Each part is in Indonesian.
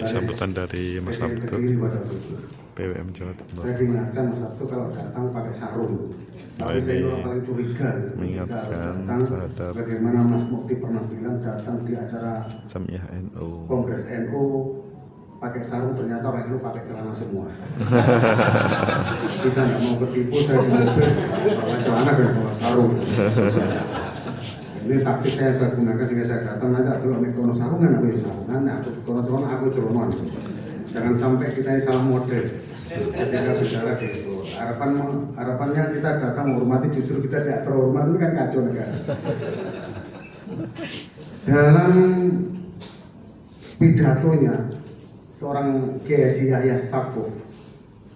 sambutan dari Mas Sabtu PWM Jawa Timur. Saya diingatkan Mas Sabtu kalau datang pakai sarung. Tapi saya orang paling curiga gitu. Mengingatkan terhadap bagaimana Mas Mukti pernah bilang datang di acara Jamiah NU Kongres NU pakai sarung, ternyata orang itu pakai celana semua. Bisa nggak mau ketipu, saya di mobil bawa celana dan bawa sarung. Ini taktik saya gunakan sehingga saya datang aja dulu nek kono sarungan aku sarungan, aku kono aku celonon. Jangan sampai kita salah model ketika bicara gitu. Harapannya kita datang menghormati, justru kita tidak terhormat, itu kan kacau negara. Dalam pidatonya seorang Kiai Haji Yahya Stakuf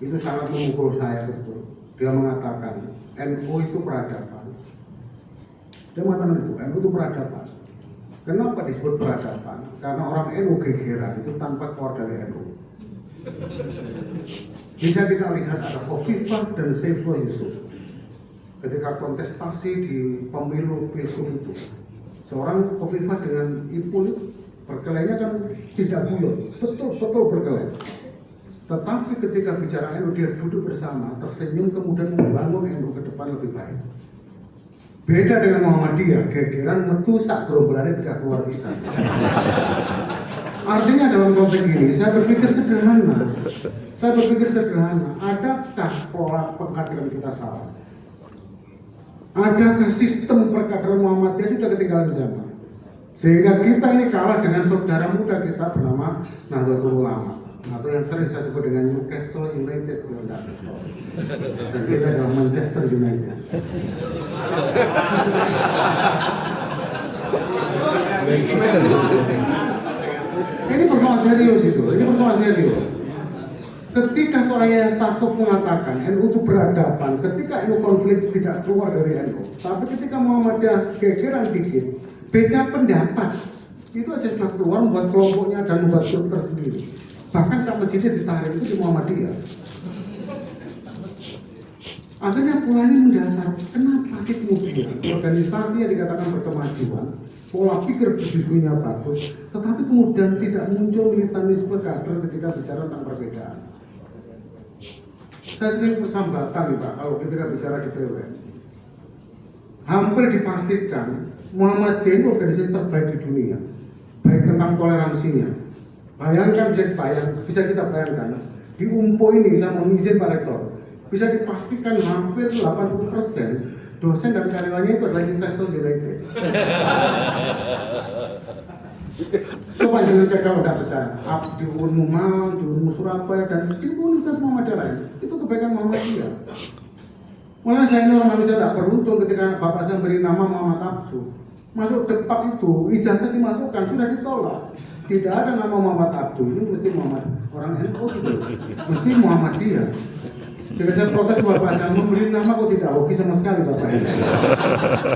itu sangat memukul saya betul. Dia mengatakan NU itu peradaban. Dia mengatakan NU itu peradaban. Kenapa disebut peradaban? Karena orang NU gegeran itu tanpa keluar dari NU. Bisa kita lihat ada Khofifah dan Saifullah Yusuf ketika kontestasi di pemilu pilgub itu. Seorang Khofifah dengan Ipul berkelainya kan tidak guyon, betul-betul berkelahi. Tetapi ketika bicara NU dia duduk bersama, tersenyum, kemudian membangun NU ke depan lebih baik. Beda dengan Muhammadiyah, gegeran metu sak gerombolannya tidak keluar bisa. Artinya dalam konteks ini saya berpikir sederhana. Adakah pola pengkaderan kita salah? Adakah sistem perkaderan Muhammadiyah sudah ketinggalan zaman? Sehingga kita ini kalah dengan saudara muda kita bernama Nahdlatul Ulama, atau yang sering saya sebut dengan Newcastle United. Dan kita adalah Manchester United. Ini persoalan serius itu. Ketika seorang Yahya Stakuf mengatakan NU itu beradaban, ketika NU konflik tidak keluar dari NU, tapi ketika Muhammadiyah gegeran dikit, beda pendapat, itu aja sudah keluar membuat kelompoknya dan membuat grup tersendiri. Bahkan sampai masjidnya ditarik itu di Muhammadiyah. Akhirnya pola ini mendasar. Kenapa sih kemudian organisasi yang dikatakan berkemajuan, pola pikir berdiskusinya bagus, tetapi kemudian tidak muncul militarisme kader ketika bicara tentang perbedaan? Saya sering bersambatan nih Pak, kalau ketika bicara di PWM. Hampir dipastikan Muhammadiyah ini organisasi terbaik di dunia, baik tentang toleransinya. Bisa kita bayangkan, di UMPO ini saya mau izin Pak Rektor, bisa dipastikan hampir 80% dosen dan karyawannya itu adalah Newcastle United. Coba jangan cek kalau tidak percaya. Di Unmul, di Unmul Surabaya, dan di Universitas Muhammadiyah lain, itu kebaikan Muhammadiyah. Malah saya ini orang manusia tidak beruntung ketika bapak saya beri nama Muhammad Abdu. Masuk depak itu, ijazah dimasukkan, sudah ditolak. Tidak ada nama Muhammad Abdu, ini mesti Muhammad orang NU gitu, mesti Muhammadiyah. Sehingga saya protes bapak saya, memberi nama kok tidak hoki sama sekali bapak ini.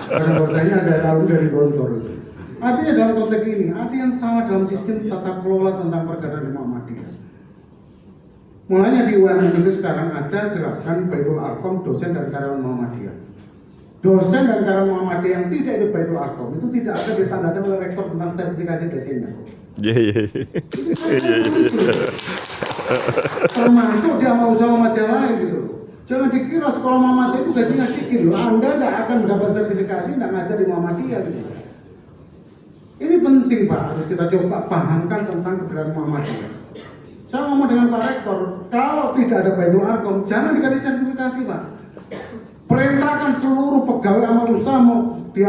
Karena bahasanya ada lalu dari Gontor itu. Artinya dalam konteks ini, ada yang salah dalam sistem tata kelola tentang perkaderan di Muhammadiyah. Mulanya di UMM itu sekarang ada gerakan Baitul Arqam dosen dan karyawan Muhammadiyah. Dosen dan karyawan Muhammadiyah yang tidak ikut Baitul Arqam itu tidak ada ditandakan oleh rektor tentang sertifikasi dosennya. Termasuk dia mau usaha Muhammadiyah lain gitu. Jangan dikira sekolah Muhammadiyah itu gajinya sedikit loh. Anda tidak akan mendapat sertifikasi tidak ngajar di Muhammadiyah gitu. Ini penting Pak, harus kita coba pahamkan tentang keberadaan Muhammadiyah. Saya ngomong dengan Pak Rektor, kalau tidak ada Baitul Arqam, jangan dikasih sertifikasi Pak. Perintahkan seluruh pegawai amal usaha di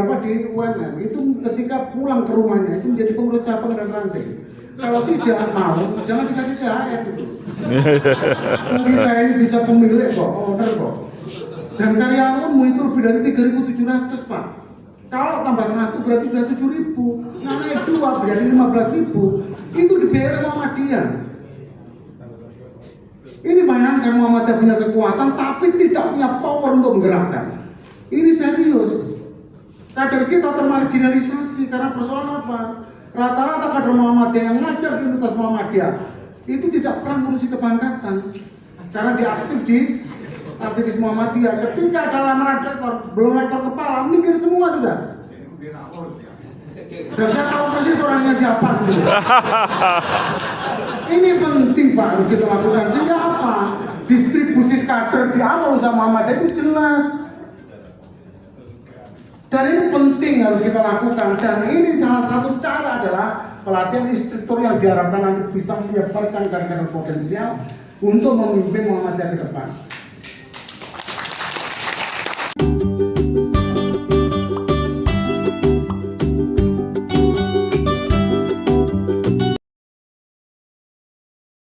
UMM itu ketika pulang ke rumahnya itu menjadi pengurus cabang dan ranting. Kalau tidak mau, jangan dikasih THR itu. Kita ini bisa pemilik kok, owner kok. Dan karyawanmu itu lebih dari 3.700 Pak. Kalau tambah 1 berarti sudah 7.000. Nah naik 2 berarti 15.000. Itu dibayar Muhammadiyah. Ini bayangkan Muhammadiyah punya kekuatan tapi tidak punya power untuk menggerakkan. Ini serius. Kader kita termarginalisasi karena persoalan apa? Rata-rata kader Muhammadiyah yang ngajar di Universitas Muhammadiyah itu tidak pernah ngurusi kebangkatan karena dia aktif di aktivis Muhammadiyah. Ketika ada lamaran rektor, belum rektor kepala, mikir semua sudah. Dan saya tahu persis orangnya siapa gitu. ini penting Pak, harus kita lakukan. Sehingga apa? Distribusi kader di awal usaha Muhammadiyah itu jelas. Dan ini penting harus kita lakukan. Dan ini salah satu cara adalah pelatihan instruktur yang diharapkan nanti bisa menyebarkan kader-kader potensial untuk memimpin Muhammadiyah ke depan.